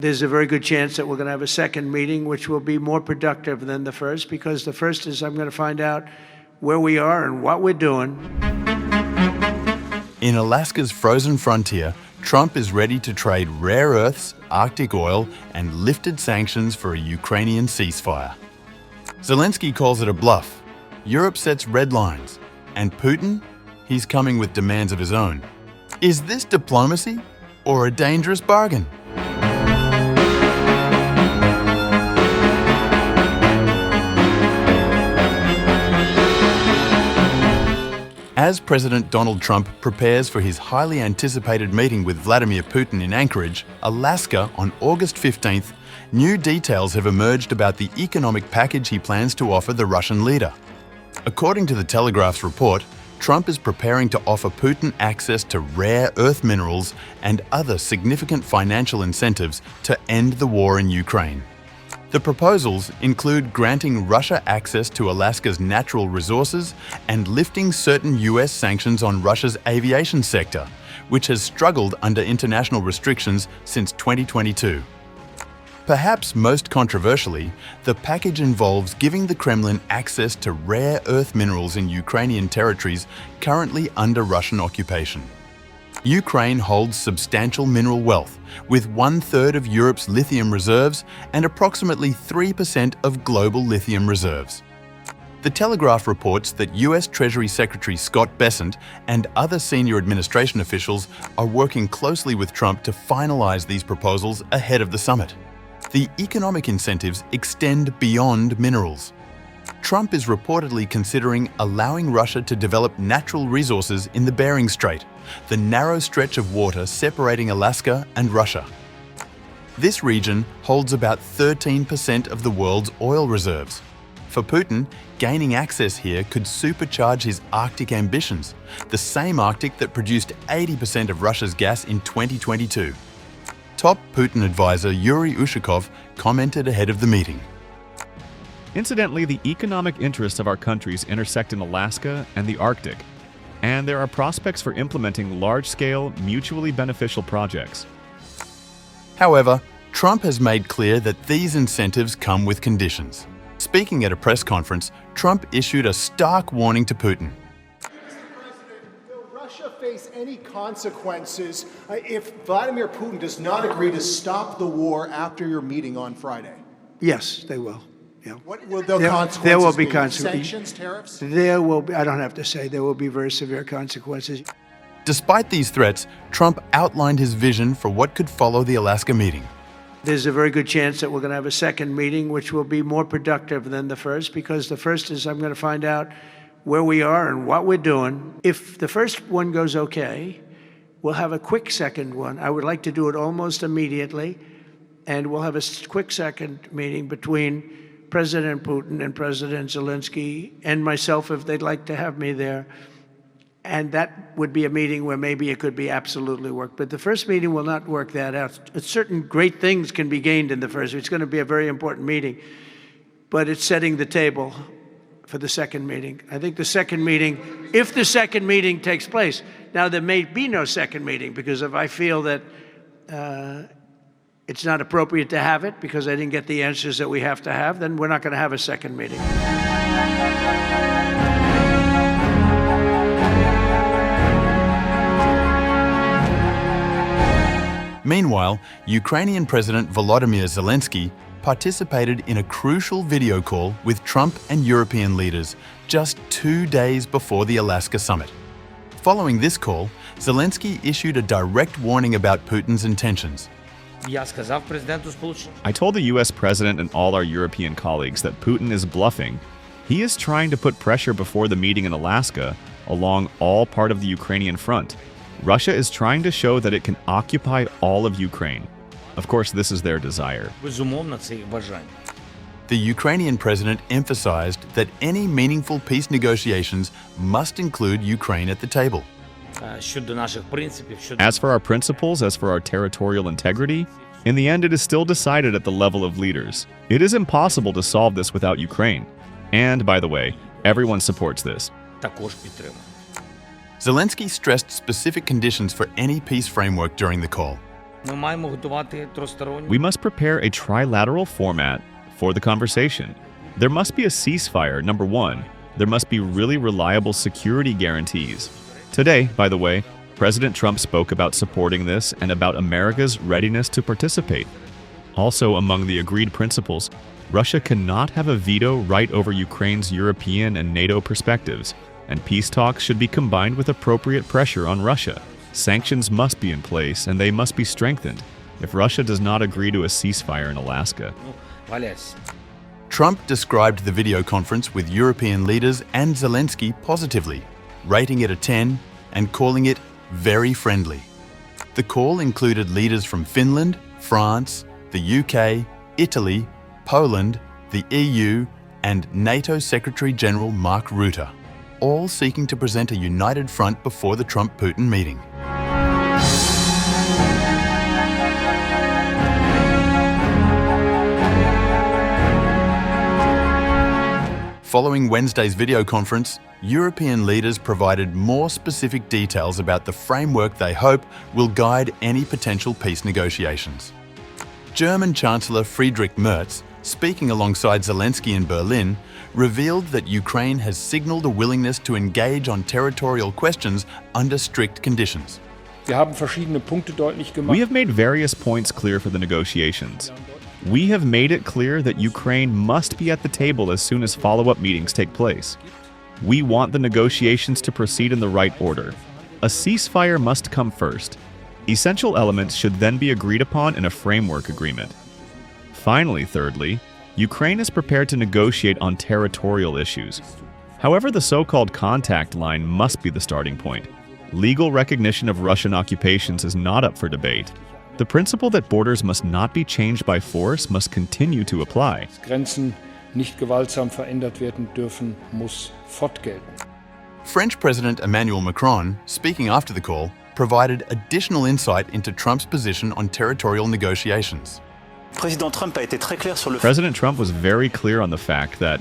There's a very good chance that we're going to have a second meeting, which will be more productive than the first, because the first is I'm going to find out where we are and what we're doing. In Alaska's frozen frontier, Trump is ready to trade rare earths, Arctic oil, and lifted sanctions for a Ukrainian ceasefire. Zelensky calls it a bluff. Europe sets red lines. And Putin? He's coming with demands of his own. Is this diplomacy or a dangerous bargain? As President Donald Trump prepares for his highly anticipated meeting with Vladimir Putin in Anchorage, Alaska, on August 15th, new details have emerged about the economic package he plans to offer the Russian leader. According to the Telegraph's report, Trump is preparing to offer Putin access to rare earth minerals and other significant financial incentives to end the war in Ukraine. The proposals include granting Russia access to Alaska's natural resources and lifting certain US sanctions on Russia's aviation sector, which has struggled under international restrictions since 2022. Perhaps most controversially, the package involves giving the Kremlin access to rare earth minerals in Ukrainian territories currently under Russian occupation. Ukraine holds substantial mineral wealth, with 1/3 of Europe's lithium reserves and approximately 3% of global lithium reserves. The Telegraph reports that US Treasury Secretary Scott Bessent and other senior administration officials are working closely with Trump to finalize these proposals ahead of the summit. The economic incentives extend beyond minerals. Trump is reportedly considering allowing Russia to develop natural resources in the Bering Strait, the narrow stretch of water separating Alaska and Russia. This region holds about 13% of the world's oil reserves. For Putin, gaining access here could supercharge his Arctic ambitions, the same Arctic that produced 80% of Russia's gas in 2022. Top Putin advisor Yuri Ushakov commented ahead of the meeting. Incidentally, the economic interests of our countries intersect in Alaska and the Arctic, and there are prospects for implementing large-scale, mutually beneficial projects. However, Trump has made clear that these incentives come with conditions. Speaking at a press conference, Trump issued a stark warning to Putin. Mr. President, will Russia face any consequences if Vladimir Putin does not agree to stop the war after your meeting on Friday? Yes, they will. Yeah. What will the consequences there will be be? consequences. Sanctions, tariffs? There will be, I don't have to say, there will be very severe consequences. Despite these threats, Trump outlined his vision for what could follow the Alaska meeting. There's a very good chance that we're going to have a second meeting, which will be more productive than the first, because the first is I'm going to find out where we are and what we're doing. If the first one goes okay, we'll have a quick second one. I would like to do it almost immediately, and we'll have a quick second meeting between President Putin and President Zelensky and myself, if they'd like to have me there. And that would be a meeting where maybe it could be absolutely work. But the first meeting will not work that out. Certain great things can be gained in the first. It's going to be a very important meeting. But it's setting the table for the second meeting. I think the second meeting, if the second meeting takes place, now there may be no second meeting, because if I feel that it's not appropriate to have it because I didn't get the answers that we have to have, then we're not going to have a second meeting. Meanwhile, Ukrainian President Volodymyr Zelensky participated in a crucial video call with Trump and European leaders just 2 days before the Alaska summit. Following this call, Zelensky issued a direct warning about Putin's intentions. I told the US president and all our European colleagues that Putin is bluffing. He is trying to put pressure before the meeting in Alaska along all part of the Ukrainian front. Russia is trying to show that it can occupy all of Ukraine. Of course, this is their desire. The Ukrainian president emphasized that any meaningful peace negotiations must include Ukraine at the table. As for our principles, as for our territorial integrity, in the end it is still decided at the level of leaders. It is impossible to solve this without Ukraine. And, by the way, everyone supports this. Zelensky stressed specific conditions for any peace framework during the call. We must prepare a trilateral format for the conversation. There must be a ceasefire, number one. There must be really reliable security guarantees. Today, by the way, President Trump spoke about supporting this and about America's readiness to participate. Also, among the agreed principles, Russia cannot have a veto right over Ukraine's European and NATO perspectives, and peace talks should be combined with appropriate pressure on Russia. Sanctions must be in place, and they must be strengthened if Russia does not agree to a ceasefire in Alaska. Trump described the video conference with European leaders and Zelensky positively, rating it a 10 and calling it very friendly. The call included leaders from Finland, France, the UK, Italy, Poland, the EU, and NATO Secretary-General Mark Rutte, all seeking to present a united front before the Trump-Putin meeting. Following Wednesday's video conference, European leaders provided more specific details about the framework they hope will guide any potential peace negotiations. German Chancellor Friedrich Merz, speaking alongside Zelensky in Berlin, revealed that Ukraine has signalled a willingness to engage on territorial questions under strict conditions. We have made various points clear for the negotiations. We have made it clear that Ukraine must be at the table as soon as follow-up meetings take place. We want the negotiations to proceed in the right order. A ceasefire must come first. Essential elements should then be agreed upon in a framework agreement. Finally, thirdly, Ukraine is prepared to negotiate on territorial issues. However, the so-called contact line must be the starting point. Legal recognition of Russian occupations is not up for debate. The principle that borders must not be changed by force must continue to apply. Grenzen nicht gewaltsam verändert werden dürfen, muss fortgelten. French President Emmanuel Macron, speaking after the call, provided additional insight into Trump's position on territorial negotiations. President Trump was very clear on the fact that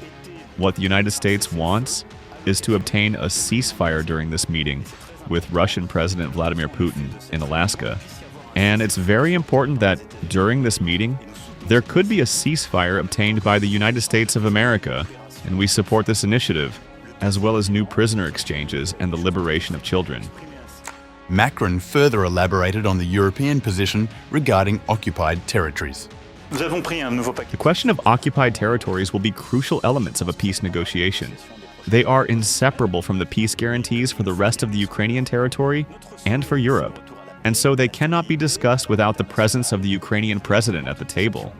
what the United States wants is to obtain a ceasefire during this meeting with Russian President Vladimir Putin in Alaska. And it's very important that during this meeting, there could be a ceasefire obtained by the United States of America, and we support this initiative, as well as new prisoner exchanges and the liberation of children. Macron further elaborated on the European position regarding occupied territories. The question of occupied territories will be crucial elements of a peace negotiation. They are inseparable from the peace guarantees for the rest of the Ukrainian territory and for Europe, and so they cannot be discussed without the presence of the Ukrainian president at the table.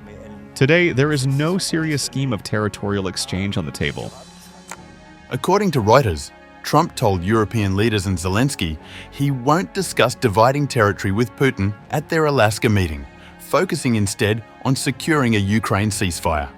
Today, there is no serious scheme of territorial exchange on the table. According to Reuters, Trump told European leaders and Zelensky he won't discuss dividing territory with Putin at their Alaska meeting, focusing instead on securing a Ukraine ceasefire.